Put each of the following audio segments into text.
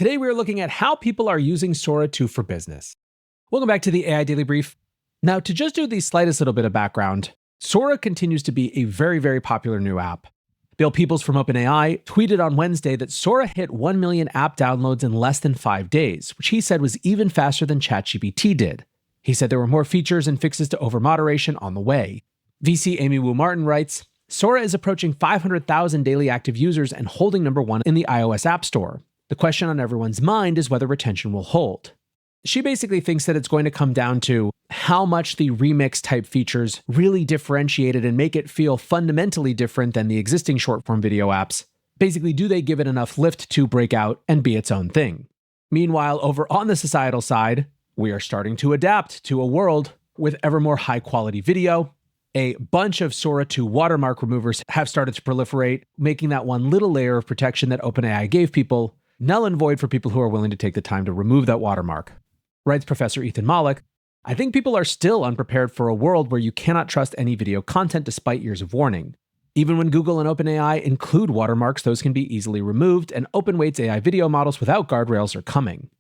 Today we are looking at how people are using Sora 2 for business. Welcome back to the AI Daily Brief. Now, to just do the slightest little bit of background, Sora continues to be a very, very popular new app. Bill Peoples from OpenAI tweeted on Wednesday that Sora hit 1 million app downloads in less than 5 days, which he said was even faster than ChatGPT did. He said there were more features and fixes to over-moderation on the way. VC Amy Wu Martin writes, Sora is approaching 500,000 daily active users and holding number 1 in the iOS App Store. The question on everyone's mind is whether retention will hold. She basically thinks that it's going to come down to how much the remix type features really differentiate it and make it feel fundamentally different than the existing short-form video apps. Basically, do they give it enough lift to break out and be its own thing? Meanwhile, over on the societal side, we are starting to adapt to a world with ever more high-quality video. A bunch of Sora 2 watermark removers have started to proliferate, making that one little layer of protection that OpenAI gave people null and void for people who are willing to take the time to remove that watermark. Writes Professor Ethan Malik, I think people are still unprepared for a world where you cannot trust any video content despite years of warning. Even when Google and OpenAI include watermarks, those can be easily removed, and open-weights AI video models without guardrails are coming.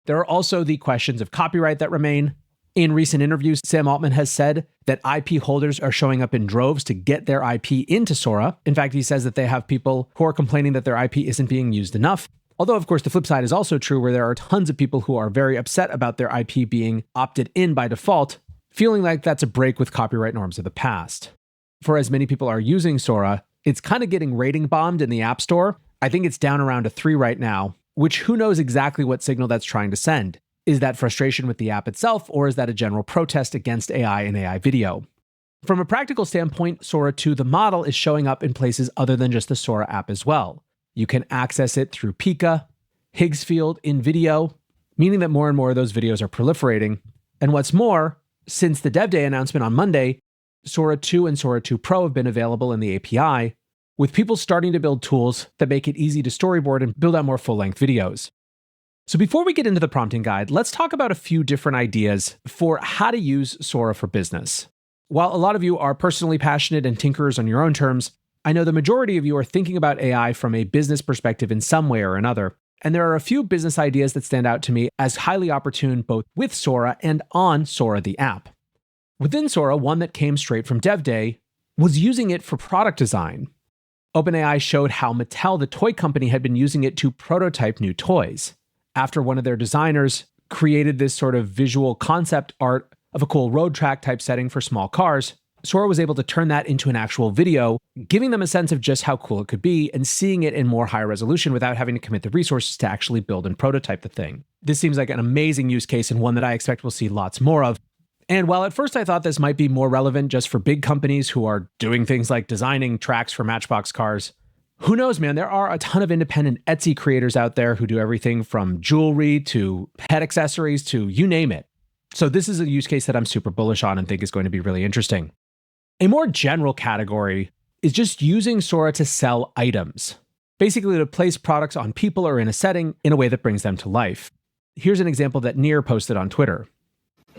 There are also the questions of copyright that remain. In recent interviews, Sam Altman has said that IP holders are showing up in droves to get their IP into Sora. In fact, he says that they have people who are complaining that their IP isn't being used enough. Although, of course, the flip side is also true, where there are tons of people who are very upset about their IP being opted in by default, feeling like that's a break with copyright norms of the past. For as many people are using Sora, it's kind of getting rating bombed in the App Store. I think it's down around a 3 right now, which who knows exactly what signal that's trying to send. Is that frustration with the app itself, or is that a general protest against AI and AI video? From a practical standpoint, Sora 2, the model, is showing up in places other than just the Sora app as well. You can access it through Pika, Higgsfield, in video, meaning that more and more of those videos are proliferating. And what's more, since the Dev Day announcement on Monday, Sora 2 and Sora 2 Pro have been available in the API, with people starting to build tools that make it easy to storyboard and build out more full-length videos. So before we get into the prompting guide, let's talk about a few different ideas for how to use Sora for business. While a lot of you are personally passionate and tinkerers on your own terms, I know the majority of you are thinking about AI from a business perspective in some way or another, and there are a few business ideas that stand out to me as highly opportune both with Sora and on Sora the app. Within Sora, one that came straight from Dev Day was using it for product design. OpenAI showed how Mattel, the toy company, had been using it to prototype new toys. After one of their designers created this sort of visual concept art of a cool road track type setting for small cars, Sora was able to turn that into an actual video, giving them a sense of just how cool it could be and seeing it in more high resolution without having to commit the resources to actually build and prototype the thing. This seems like an amazing use case and one that I expect we'll see lots more of. And while at first I thought this might be more relevant just for big companies who are doing things like designing tracks for Matchbox cars, who knows, man? There are a ton of independent Etsy creators out there who do everything from jewelry to pet accessories to you name it. So this is a use case that I'm super bullish on and think is going to be really interesting. A more general category is just using Sora to sell items, basically to place products on people or in a setting in a way that brings them to life. Here's an example that Nir posted on Twitter.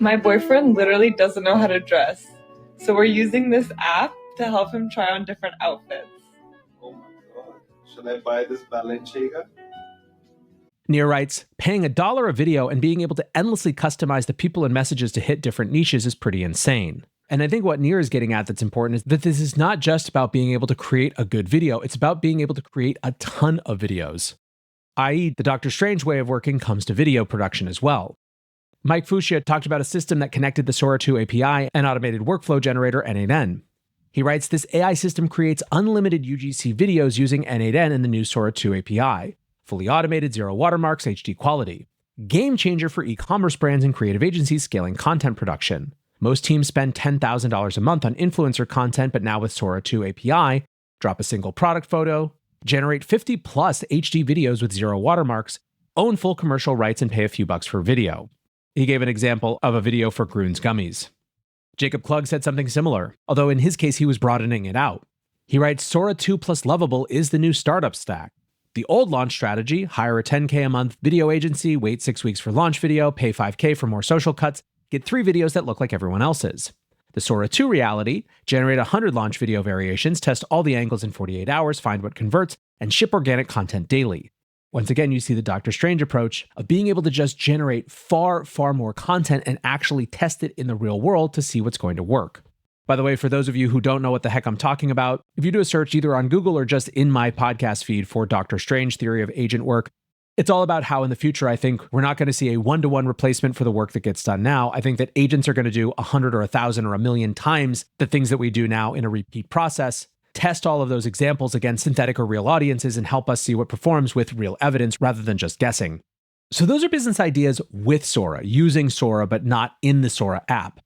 My boyfriend literally doesn't know how to dress, so we're using this app to help him try on different outfits. Oh my God, should I buy this Balenciaga? Nir writes, paying $1 a video and being able to endlessly customize the people and messages to hit different niches is pretty insane. And I think what Nir is getting at that's important is that this is not just about being able to create a good video, it's about being able to create a ton of videos. I.e., the Doctor Strange way of working comes to video production as well. Mike Fuchsia talked about a system that connected the Sora 2 API and automated workflow generator N8N. He writes, this AI system creates unlimited UGC videos using N8N in the new Sora 2 API. Fully automated, zero watermarks, HD quality. Game changer for e-commerce brands and creative agencies scaling content production. Most teams spend $10,000 a month on influencer content, but now with Sora 2 API, drop a single product photo, generate 50 plus HD videos with zero watermarks, own full commercial rights, and pay a few bucks for video. He gave an example of a video for Grun's Gummies. Jacob Klug said something similar, although in his case he was broadening it out. He writes, Sora 2 plus Lovable is the new startup stack. The old launch strategy, hire a $10K a month video agency, wait 6 weeks for launch video, pay $5K for more social cuts, get 3 videos that look like everyone else's. The Sora 2 reality, generate 100 launch video variations, test all the angles in 48 hours, find what converts, and ship organic content daily. Once again, you see the Doctor Strange approach of being able to just generate far, far more content and actually test it in the real world to see what's going to work. By the way, for those of you who don't know what the heck I'm talking about, if you do a search either on Google or just in my podcast feed for Doctor Strange Theory of Agent Work, it's all about how in the future, I think we're not going to see a one-to-one replacement for the work that gets done now. I think that agents are going to do 100 or 1,000 or 1,000,000 times the things that we do now in a repeat process, test all of those examples against synthetic or real audiences, and help us see what performs with real evidence rather than just guessing. So those are business ideas with Sora, using Sora, but not in the Sora app.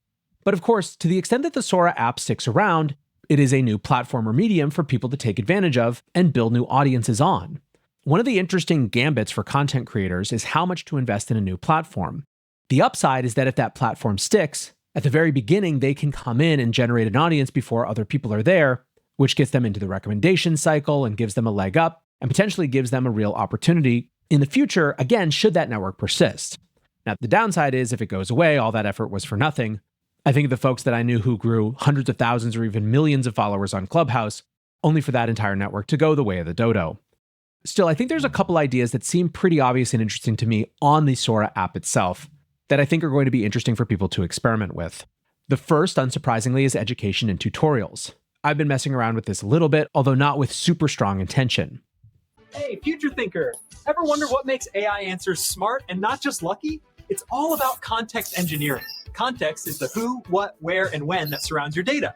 But of course, to the extent that the Sora app sticks around, it is a new platform or medium for people to take advantage of and build new audiences on. One of the interesting gambits for content creators is how much to invest in a new platform. The upside is that if that platform sticks, at the very beginning, they can come in and generate an audience before other people are there, which gets them into the recommendation cycle and gives them a leg up and potentially gives them a real opportunity in the future, again, should that network persist. Now, the downside is if it goes away, all that effort was for nothing. I think of the folks that I knew who grew hundreds of thousands or even millions of followers on Clubhouse, only for that entire network to go the way of the dodo. Still, I think there's a couple ideas that seem pretty obvious and interesting to me on the Sora app itself that I think are going to be interesting for people to experiment with. The first, unsurprisingly, is education and tutorials. I've been messing around with this a little bit, although not with super strong intention. Hey, future thinker, ever wonder what makes AI answers smart and not just lucky? It's all about context engineering. Context is the who, what, where, and when that surrounds your data.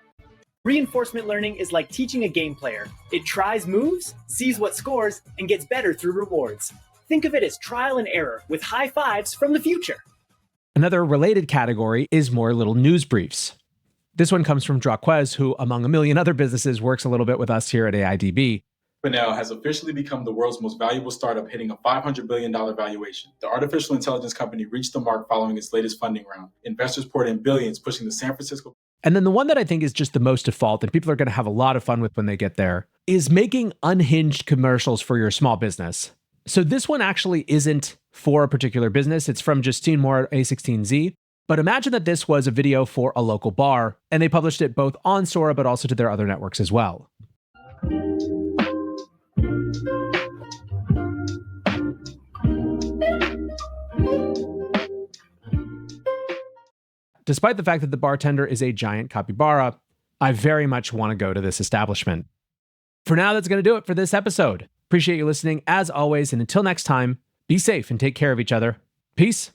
Reinforcement learning is like teaching a game player. It tries moves, sees what scores, and gets better through rewards. Think of it as trial and error with high fives from the future. Another related category is more little news briefs. This one comes from Draquez, who, among a million other businesses, works a little bit with us here at AIDB. OpenAI has officially become the world's most valuable startup, hitting a $500 billion valuation. The artificial intelligence company reached the mark following its latest funding round. Investors poured in billions, pushing the San Francisco. And then the one that I think is just the most default and people are going to have a lot of fun with when they get there is making unhinged commercials for your small business. So this one actually isn't for a particular business. It's from Justine Moore at A16Z. But imagine that this was a video for a local bar, and they published it both on Sora, but also to their other networks as well. Despite the fact that the bartender is a giant capybara, I very much want to go to this establishment. For now, that's going to do it for this episode. Appreciate you listening as always, and until next time, be safe and take care of each other. Peace.